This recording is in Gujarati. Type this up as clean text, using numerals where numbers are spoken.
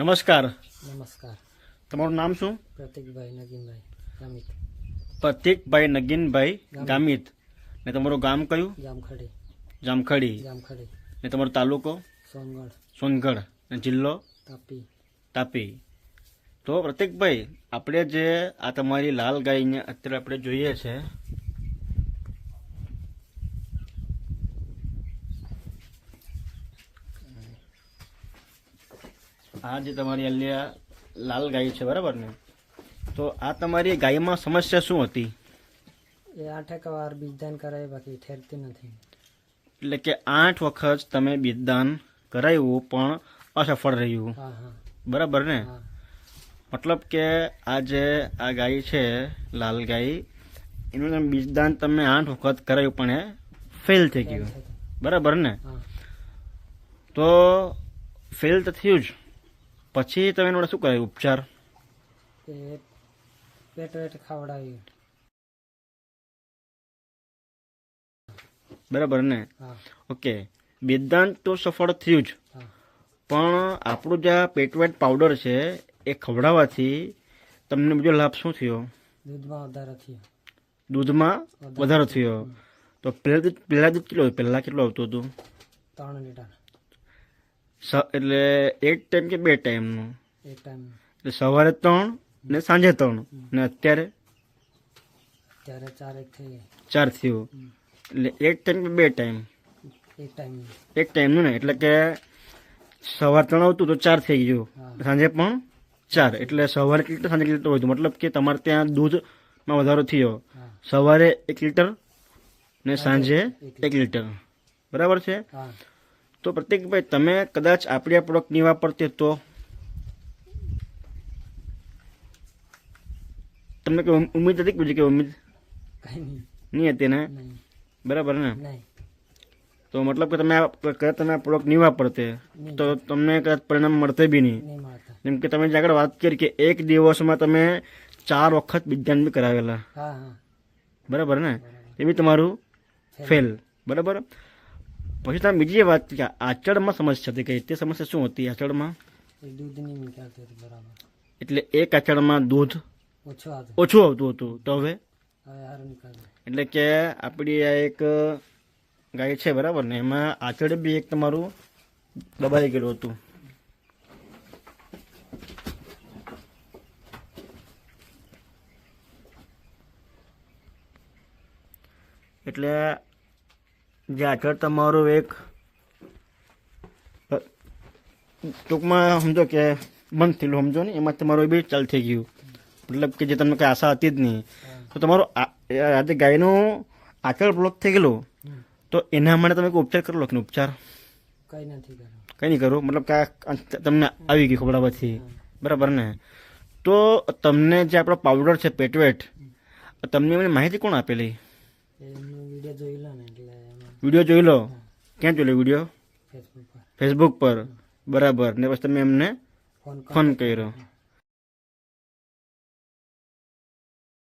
નમસ્કાર. નમસ્કાર. તમારું નામ શું? પ્રતિકભાઈ નગીનભાઈ ગામિત. પ્રતિકભાઈ નગીનભાઈ ગામિત. ને તમારું ગામ કયું? જામખડી. જામખડી. જામખડી. ને તમારો તાલુકો? સોનગઢ. સોનગઢ. ને જિલ્લો? તાપી. તાપી. તો પ્રતિકભાઈ, આપણે જે આ તમારી લાલ ગાયને અત્યારે આપણે જોઈએ છે, આ જે તમારી અલ્યા લાલ ગાય છે, બરાબર ને? તો આ તમારી ગાયમાં સમસ્યા શું હતી? એ 8 વાર બીજદાન કરાય, બાકી ઠેરતી નથી. એટલે કે 8 વખત તમે બીજદાન કરાવ્યું પણ અસફળ રહ્યું, હા હા. બરાબર ને? હા. મતલબ કે આ જે આ ગાય છે લાલ ગાય, એનું બીજદાન તમે 8 વખત કરાવ્યું પણ એ ફેલ થઈ ગયું, બરાબર ને? હા. તો ફેલ તો થયું જ, પછી તમે એનો શું કરાયું ઉપચાર? એ પેટ વેટ ખવડાવ્યું. બરાબર ને? હા. ઓકે, બીજદાન તો સફળ થયું જ, હા. પણ આપણું જે પેટવેટ પાવડર છે એ ખવડાવવાથી તમને બીજો લાભ શું થયો? દૂધમાં વધારો થયો. દૂધમાં વધારો થયો. તો પહેલા દૂધ પહેલા કેટલું આવતું હતું? 3 લીટર. એટલે એક ટાઈમ કે 2 ટાઈમનું? એક ટાઈમ. એટલે સવારે 3 ને સાંજે 3, ને અત્યારે 4 એક થઈ ગઈ. 4 થયું. એટલે એક ટાઈમ કે 2 ટાઈમ? એક ટાઈમ. એક ટાઈમનું ને, એટલે કે સવાર 3 આવતું તો 4 થઈ ગયું, સાંજે પણ 4, એટલે સવારે 1 લીટર સાંજે 1 લીટર વધુ. મતલબ કે તમારે ત્યાં દૂધમાં વધારો થયો, સવારે 1 લીટર ને સાંજે 1 લીટર, બરાબર છે? હા. તો પ્રતિકભાઈ, તમે કદાચ આપણી આ પ્રોડક્ટ નહીં વાપરતે તો તમને કોઈ ઉમ્મીદ હતી કે બીજી ઉમ્મીદ કઈ નહીં હતી ને? નહીં. બરાબર ને? નહીં. તો મતલબ કે તમે આ પ્રોડક્ટ નહીં વાપરતે તો તમને કદાચ પરિણામ મળતે બી નહીં. નહીં મળતા. જેમ કે તમે જે આગળ વાત કરી કે એક દિવસમાં તમે 4 વખત બીજદાન બી કરાવેલા, હા હા. બરાબર ને? એ બી તમારું ફેલ, બરાબર? પછી તમે બીજી વાત કે આચળમાં સમસ્યા હતી, કઈ તે સમસ્યા શું હતી આચળમાં? એ દૂધ નહીં નીકળતું હતું બરાબર. એટલે એક આચળમાં દૂધ ઓછું આવતું. ઓછું આવતું હતું, તો હવે સારું નીકળતું. એટલે કે આપણી આ એક ગાય છે, બરાબર ને? એમાં આચળ બી એક તમારું દબાઈ ગયેલું હતું. એટલે જે આચળ તમારું એક ટૂંકમાં સમજો કે બંધ થયેલું, સમજો ને, એમાં તમારું બી ચાલ થઈ ગયું. મતલબ કે જે તમને કંઈ આશા હતી જ નહીં. તો તમારું આજે ગાયનું આચળ બ્લોક થઈ ગયેલું, તો એના માટે તમે કોઈ ઉપચાર કરેલો કે ઉપચાર? કઈ નથી કર્યું. કંઈ નહીં કરું, મતલબ કે તમને આવી ગઈ ખવડાવવાથી, બરાબર ને? તો તમને જે આપણો પાવડર છે પેટવેટ, તમને એની માહિતી કોણ આપેલી? એમનો વિડીયો જોઈ લો ને, એટલે વિડીયો જોઈ લો. ક્યાં જોઈ લો વિડીયો? ફેસબુક પર. ફેસબુક પર, બરાબર. ને પછી તમે એમને ફોન કર્યો.